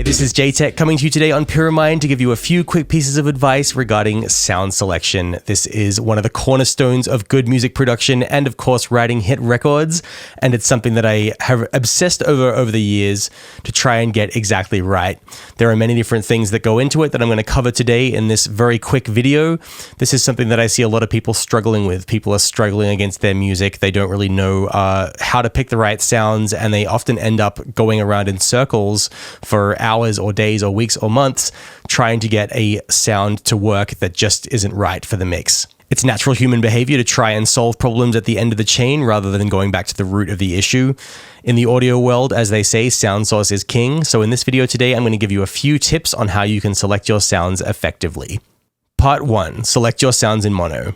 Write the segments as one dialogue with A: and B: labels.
A: This is Jaytech coming to you today on Pyramide to give you a few quick pieces of advice regarding sound selection. This is one of the cornerstones of good music production and, of course, writing hit records. And it's something that I have obsessed over the years to try and get exactly right. There are many different things that go into it that I'm going to cover today in this very quick video. This is something that I see a lot of people struggling with. People are struggling against their music. They don't really know how to pick the right sounds, and they often end up going around in circles for hours or days or weeks or months trying to get a sound to work that just isn't right for the mix. It's natural human behavior to try and solve problems at the end of the chain rather than going back to the root of the issue. In the audio world, as they say, sound source is king. So in this video today, I'm going to give you a few tips on how you can select your sounds effectively. Part 1. Select your sounds in mono.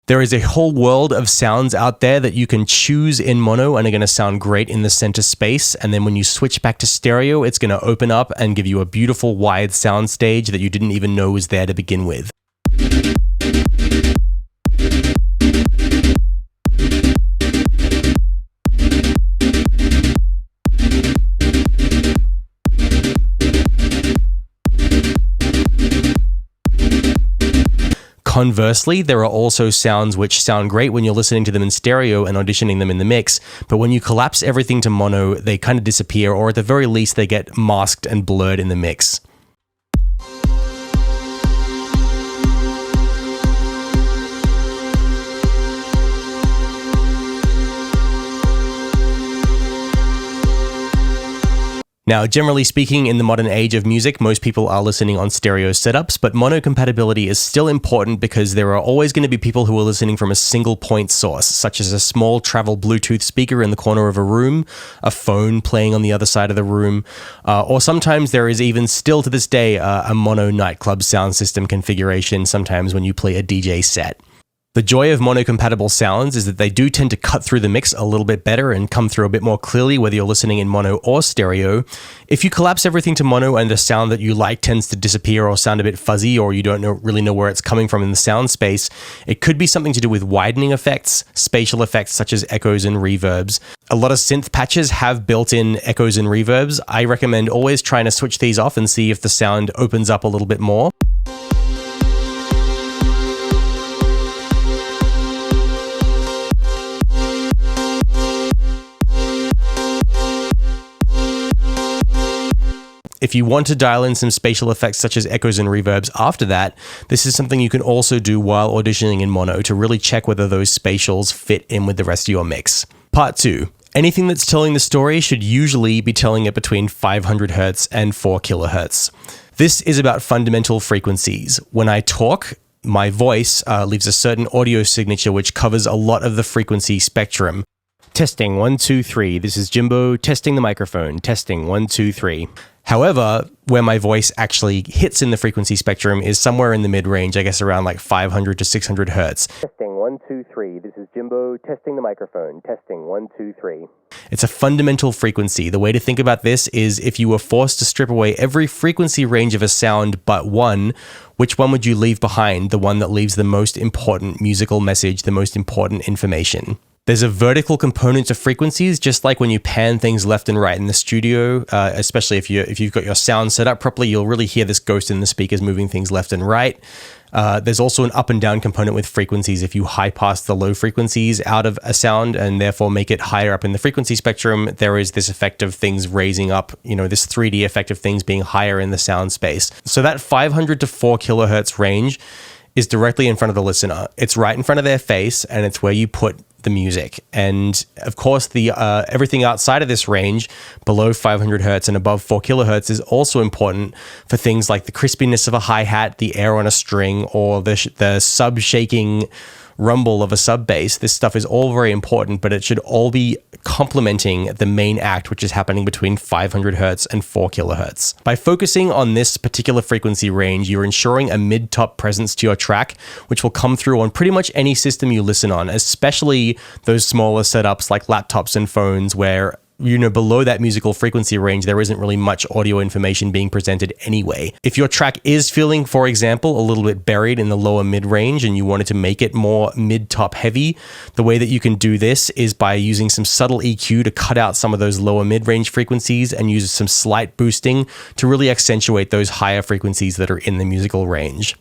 A: There is a whole world of sounds out there that you can choose in mono and are going to sound great in the center space. And then when you switch back to stereo, it's going to open up and give you a beautiful wide sound stage that you didn't even know was there to begin with. Conversely, there are also sounds which sound great when you're listening to them in stereo and auditioning them in the mix, but when you collapse everything to mono, they kind of disappear, or at the very least, they get masked and blurred in the mix. Now, generally speaking, in the modern age of music, most people are listening on stereo setups, but mono compatibility is still important because there are always going to be people who are listening from a single point source, such as a small travel Bluetooth speaker in the corner of a room, a phone playing on the other side of the room, or sometimes there is even still to this day a mono nightclub sound system configuration, sometimes when you play a DJ set. The joy of mono-compatible sounds is that they do tend to cut through the mix a little bit better and come through a bit more clearly whether you're listening in mono or stereo. If you collapse everything to mono and the sound that you like tends to disappear or sound a bit fuzzy, or you don't really know where it's coming from in the sound space, it could be something to do with widening effects, spatial effects such as echoes and reverbs. A lot of synth patches have built-in echoes and reverbs. I recommend always trying to switch these off and see if the sound opens up a little bit more. If you want to dial in some spatial effects such as echoes and reverbs after that, this is something you can also do while auditioning in mono to really check whether those spatials fit in with the rest of your mix. Part 2. Anything that's telling the story should usually be telling it between 500 Hz and 4 kHz. This is about fundamental frequencies. When I talk, my voice leaves a certain audio signature which covers a lot of the frequency spectrum. Testing 1 2 3. This is Jimbo testing the microphone. Testing 1 2 3. However, where my voice actually hits in the frequency spectrum is somewhere in the mid-range, I guess around like 500 to 600 Hertz. Testing 1 2 3. This is Jimbo testing the microphone. Testing 1 2 3. It's a fundamental frequency. The way to think about this is if you were forced to strip away every frequency range of a sound but one, which one would you leave behind? The one that leaves the most important musical message, the most important information. There's a vertical component to frequencies, just like when you pan things left and right in the studio, especially if you've got your sound set up properly, you'll really hear this ghost in the speakers moving things left and right. There's also an up and down component with frequencies. If you high pass the low frequencies out of a sound and therefore make it higher up in the frequency spectrum, there is this effect of things raising up, this 3D effect of things being higher in the sound space. So that 500 to 4 kilohertz range is directly in front of the listener. It's right in front of their face, and it's where you put the music. And of course, the everything outside of this range, below 500 Hertz and above 4 kilohertz, is also important for things like the crispiness of a hi-hat, the air on a string, or the sub-shaking rumble of a sub bass. This stuff is all very important, but it should all be complementing the main act, which is happening between 500 Hertz and 4 kilohertz. By focusing on this particular frequency range, you're ensuring a mid-top presence to your track, which will come through on pretty much any system you listen on, especially those smaller setups like laptops and phones where below that musical frequency range, there isn't really much audio information being presented anyway. If your track is feeling, for example, a little bit buried in the lower mid range and you wanted to make it more mid-top heavy, the way that you can do this is by using some subtle EQ to cut out some of those lower mid-range frequencies and use some slight boosting to really accentuate those higher frequencies that are in the musical range.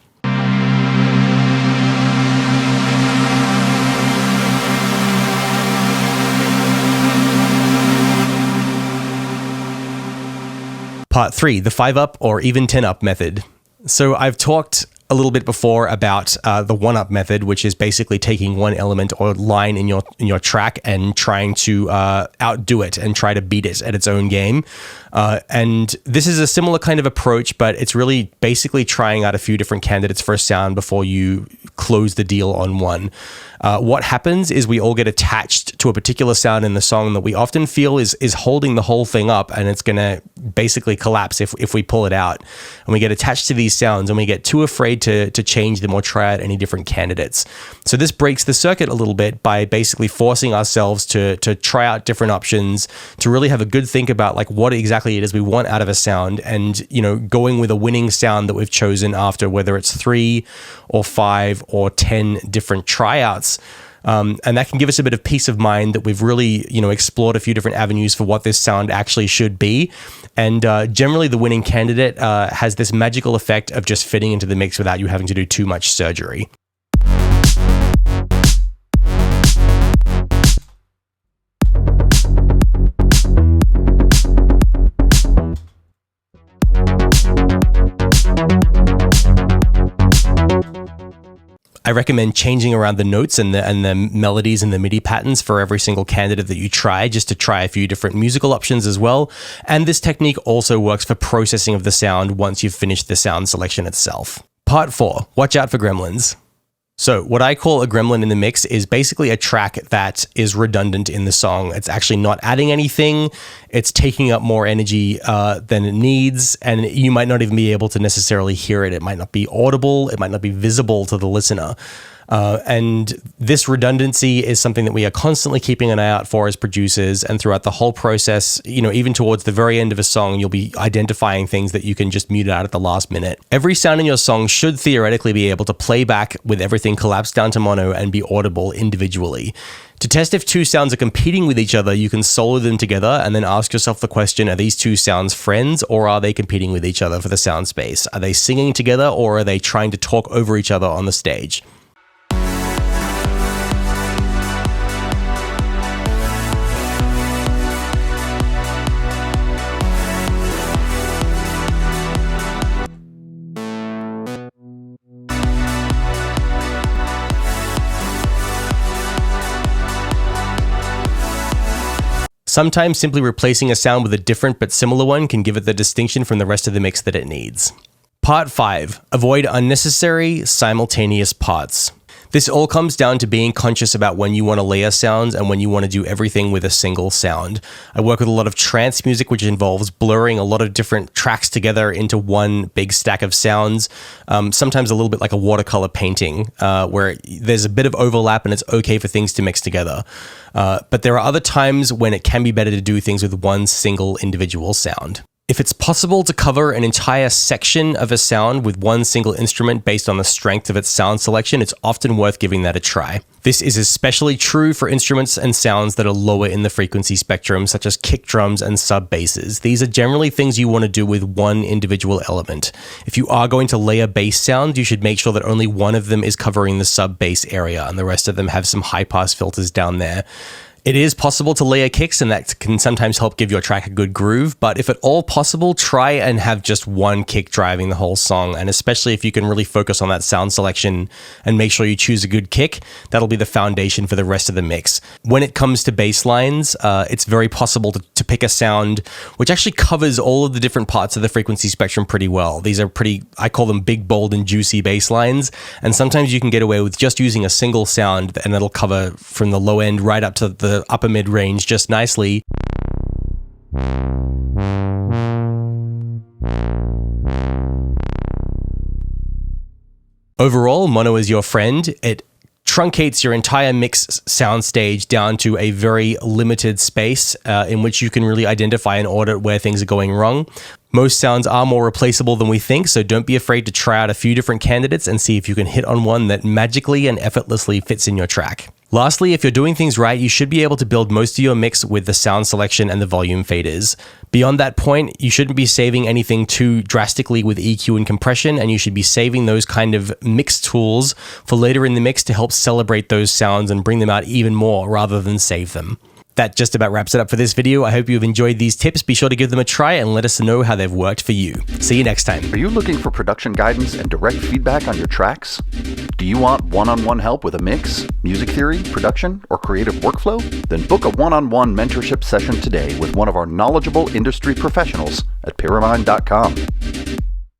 A: Part 3, the 5-up or even 10-up method. So I've talked a little bit before about the 1-up method, which is basically taking one element or line in your track and trying to outdo it and try to beat it at its own game. And this is a similar kind of approach, but it's really basically trying out a few different candidates for a sound before you close the deal on one. What happens is we all get attached to a particular sound in the song that we often feel is holding the whole thing up, and it's going to basically collapse if we pull it out. And we get attached to these sounds and we get too afraid to change them or try out any different candidates. So this breaks the circuit a little bit by basically forcing ourselves to try out different options, to really have a good think about like what exactly it is we want out of a sound, and going with a winning sound that we've chosen after whether it's 3 or 5 or 10 different tryouts. And that can give us a bit of peace of mind that we've really, explored a few different avenues for what this sound actually should be. And generally the winning candidate has this magical effect of just fitting into the mix without you having to do too much surgery. I recommend changing around the notes and the melodies and the MIDI patterns for every single candidate that you try, just to try a few different musical options as well. And this technique also works for processing of the sound once you've finished the sound selection itself. Part 4, watch out for gremlins. So what I call a gremlin in the mix is basically a track that is redundant in the song. It's actually not adding anything. It's taking up more energy than it needs, and you might not even be able to necessarily hear it. It might not be audible. It might not be visible to the listener. And this redundancy is something that we are constantly keeping an eye out for as producers, and throughout the whole process, even towards the very end of a song, you'll be identifying things that you can just mute out at the last minute. Every sound in your song should theoretically be able to play back with everything collapsed down to mono and be audible individually. To test if two sounds are competing with each other, you can solo them together and then ask yourself the question, are these two sounds friends, or are they competing with each other for the sound space? Are they singing together, or are they trying to talk over each other on the stage? Sometimes simply replacing a sound with a different but similar one can give it the distinction from the rest of the mix that it needs. Part 5. Avoid unnecessary simultaneous parts. This all comes down to being conscious about when you want to layer sounds and when you want to do everything with a single sound. I work with a lot of trance music, which involves blurring a lot of different tracks together into one big stack of sounds, sometimes a little bit like a watercolor painting, where there's a bit of overlap and it's okay for things to mix together. But there are other times when it can be better to do things with one single individual sound. If it's possible to cover an entire section of a sound with one single instrument based on the strength of its sound selection, it's often worth giving that a try. This is especially true for instruments and sounds that are lower in the frequency spectrum, such as kick drums and sub basses. These are generally things you want to do with one individual element. If you are going to layer bass sounds, you should make sure that only one of them is covering the sub bass area and the rest of them have some high pass filters down there. It is possible to layer kicks, and that can sometimes help give your track a good groove, but if at all possible, try and have just one kick driving the whole song, and especially if you can really focus on that sound selection and make sure you choose a good kick, that'll be the foundation for the rest of the mix. When it comes to bass lines, it's very possible to pick a sound which actually covers all of the different parts of the frequency spectrum pretty well. These are I call them big, bold, and juicy bass lines, and sometimes you can get away with just using a single sound, and it'll cover from the low end right up to the upper mid range just nicely. Overall, mono is your friend. It truncates your entire mix soundstage down to a very limited space in which you can really identify and audit where things are going wrong. Most sounds are more replaceable than we think, so don't be afraid to try out a few different candidates and see if you can hit on one that magically and effortlessly fits in your track. Lastly, if you're doing things right, you should be able to build most of your mix with the sound selection and the volume faders. Beyond that point, you shouldn't be saving anything too drastically with EQ and compression, and you should be saving those kind of mix tools for later in the mix to help celebrate those sounds and bring them out even more rather than save them. That just about wraps it up for this video. I hope you've enjoyed these tips. Be sure to give them a try and let us know how they've worked for you. See you next time.
B: Are you looking for production guidance and direct feedback on your tracks? Do you want one-on-one help with a mix, music theory, production, or creative workflow? Then book a one-on-one mentorship session today with one of our knowledgeable industry professionals at Pyramide.com.